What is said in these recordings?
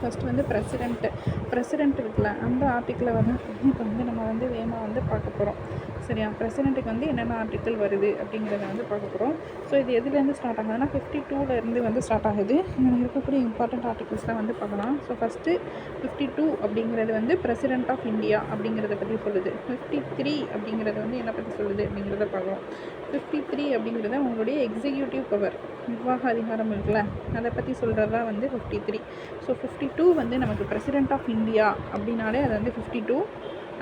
First வந்து president இருக்குல்ல, அந்த ஆர்டிக்கிளை வந்து இப்போ வந்து நம்ம வந்து வேகமாக வந்து பார்க்க போகிறோம். சரியா? பிரசிடென்ட்டுக்கு வந்து என்னென்ன ஆர்டிக்கிள் வருது அப்படிங்கிறத வந்து பார்க்க போகிறோம். ஸோ இது எதுலேருந்து ஸ்டார்ட் ஆகுதுன்னா 52லேருந்து வந்து ஸ்டார்ட் ஆகுது. இதில் இருக்கக்கூடிய இம்பார்ட்டண்ட் ஆர்டிகிள்ஸ்லாம் வந்து பார்க்கலாம். ஸோ ஃபஸ்ட்டு 52 அப்படிங்கிறது வந்து பிரசிடென்ட் ஆஃப் இந்தியா அப்படிங்கிறத பற்றி சொல்லுது. 53 அப்படிங்கிறது வந்து என்ன பற்றி சொல்லுது அப்படிங்கிறத பார்க்கலாம். 53 அப்படிங்கிறது அவங்களுடைய எக்ஸிக்யூட்டிவ் பவர், நிர்வாக அதிகாரம் இருக்குல்ல, அதை பற்றி சொல்கிறது தான் வந்து 53. ஸோ 52 வந்து நமக்கு பிரசிடென்ட் ஆஃப் இந்தியா அப்படின்னாலே அது வந்து 52.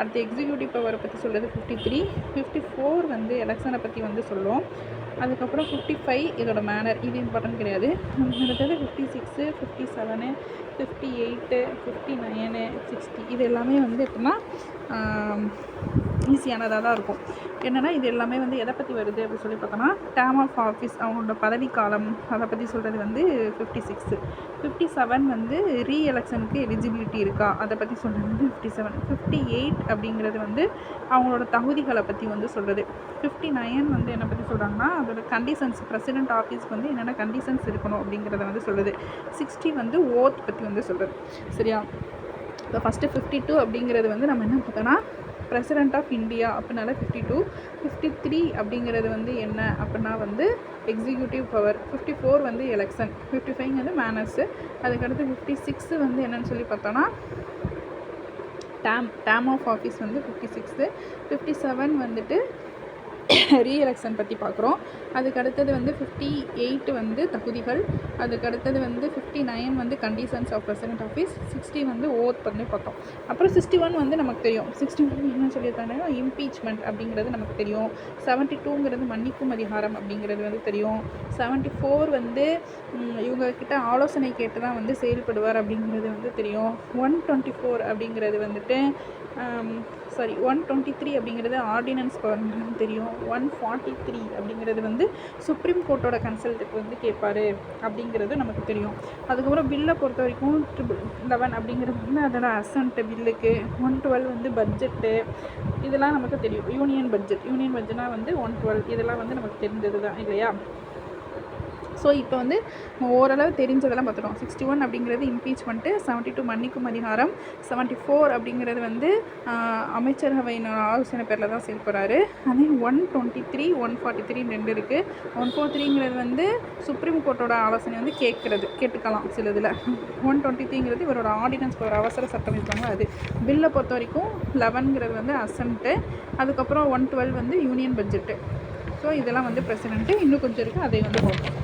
அடுத்து எக்ஸிக்யூட்டிவ் பவரை பற்றி சொல்கிறது 53. 54 வந்து எலெக்ஷனை பற்றி வந்து சொல்லுவோம். அதுக்கப்புறம் 55 இதோட மேனர், இது இம்பார்ட்டன்ட் கிடையாது. அடுத்தது 56, 57, 58, 59, 60 இது எல்லாமே வந்து எப்படின்னா ஈஸியானதாக தான் இருக்கும். என்னென்னா இது எல்லாமே வந்து எதை பற்றி வருது அப்படின்னு சொல்லி பார்த்தோன்னா டேர்ம் ஆஃப் ஆஃபீஸ், அவங்களோட பதவிக்காலம், அதை பற்றி சொல்கிறது வந்து 56. 57 வந்து ரீஎலெக்ஷனுக்கு எலிஜிபிலிட்டி இருக்கா அதை பற்றி சொல்கிறது வந்து 57. 58 அப்படிங்கிறது வந்து அவங்களோட தகுதிகளை பற்றி வந்து சொல்கிறது. 59 வந்து என்னை பற்றி சொல்கிறாங்கன்னா அதோட கண்டிஷன்ஸ், பிரசிடென்ட் ஆஃபீஸ்க்கு வந்து என்னென்ன கண்டிஷன்ஸ் இருக்கணும் அப்படிங்கிறத வந்து சொல்லுது. 60 வந்து ஓத் பற்றி வந்து சொல்கிறது. சரியா? இப்போ ஃபஸ்ட்டு 52 அப்படிங்கிறது வந்து நம்ம என்ன பார்த்தோன்னா பிரசிடென்ட் ஆஃப் இந்தியா அப்படின்னால 52. 53 அப்படிங்கிறது வந்து என்ன அப்படின்னா வந்து எக்ஸிக்யூட்டிவ் பவர். 54 வந்து எலெக்ஷன். 55 வந்து மேனர்ஸு. அதுக்கடுத்து 56 வந்து என்னன்னு சொல்லி பார்த்தோன்னா டேர்ம் ஆஃப் ஆஃபீஸ் வந்து 56. 57 வந்துட்டு ரீஎலெக்ஷன் பற்றி பார்க்குறோம். அதுக்கடுத்தது வந்து 58 வந்து தகுதிகள். அதுக்கடுத்தது வந்து 59 வந்து கண்டிஷன்ஸ் ஆஃப் பிரசிடென்ட் ஆஃபீஸ். 60 வந்து ஓத் பண்ணி பார்த்தோம். அப்புறம் 61 வந்து நமக்கு தெரியும். 61 என்ன சொல்லியிருக்காங்கன்னா இம்பீச்மெண்ட் அப்படிங்கிறது நமக்கு தெரியும். 72ங்கிறது மன்னிக்கும் அதிகாரம் அப்படிங்கிறது வந்து தெரியும். 74 வந்து இவங்கக்கிட்ட ஆலோசனை கேட்டு தான் வந்து செயல்படுவார் அப்படிங்கிறது வந்து தெரியும். 124 அப்படிங்கிறது வந்துட்டு 123 அப்படிங்கிறது ஆர்டினன்ஸ் பவர்ங்கிறது தெரியும். 143 அப்படிங்கிறது வந்து சுப்ரீம் கோர்ட்டோட கன்சல்ட்டுக்கு வந்து கேட்பார் அப்படிங்கிறது நமக்கு தெரியும். அதுக்கப்புறம் பில்லை பொறுத்த வரைக்கும் 11 அப்படிங்கிறது வந்து அதோட அசன்ட்டு பில்லுக்கு. 112 வந்து பட்ஜெட்டு, இதெல்லாம் நமக்கு தெரியும். யூனியன் பட்ஜெட்னா வந்து 112, இதெல்லாம் வந்து நமக்கு தெரிஞ்சது தான் இல்லையா? ஸோ இப்போ வந்து ஓரளவு தெரிஞ்சதெல்லாம் பார்த்துட்டோம். 61 அப்படிங்கிறது இம்பீச்மெண்ட்டு, 72 மன்னிக்கும் அதிகாரம், 74 அப்படிங்கிறது வந்து அமைச்சரவையின் ஆலோசனை பேரில் தான் செயல்படுறாரு. அதே 123, 143 2 இருக்குது. 143ங்கிறது வந்து சுப்ரீம் கோர்ட்டோட ஆலோசனை வந்து கேட்டுக்கலாம் சில இதில். 123ங்கிறது இவரோட ஆர்டினன்ஸ் ஒரு அவசர சட்டம் இருக்காங்க அது. பில்லை பொறுத்த வரைக்கும் 11ங்கிறது வந்து அசன்ட்டு. அதுக்கப்புறம் 112 வந்து யூனியன் பட்ஜெட்டு. ஸோ இதெல்லாம் வந்து பிரசிடென்ட்டு. இன்னும் கொஞ்சம் இருக்குது, அதை வந்து பார்ப்போம்.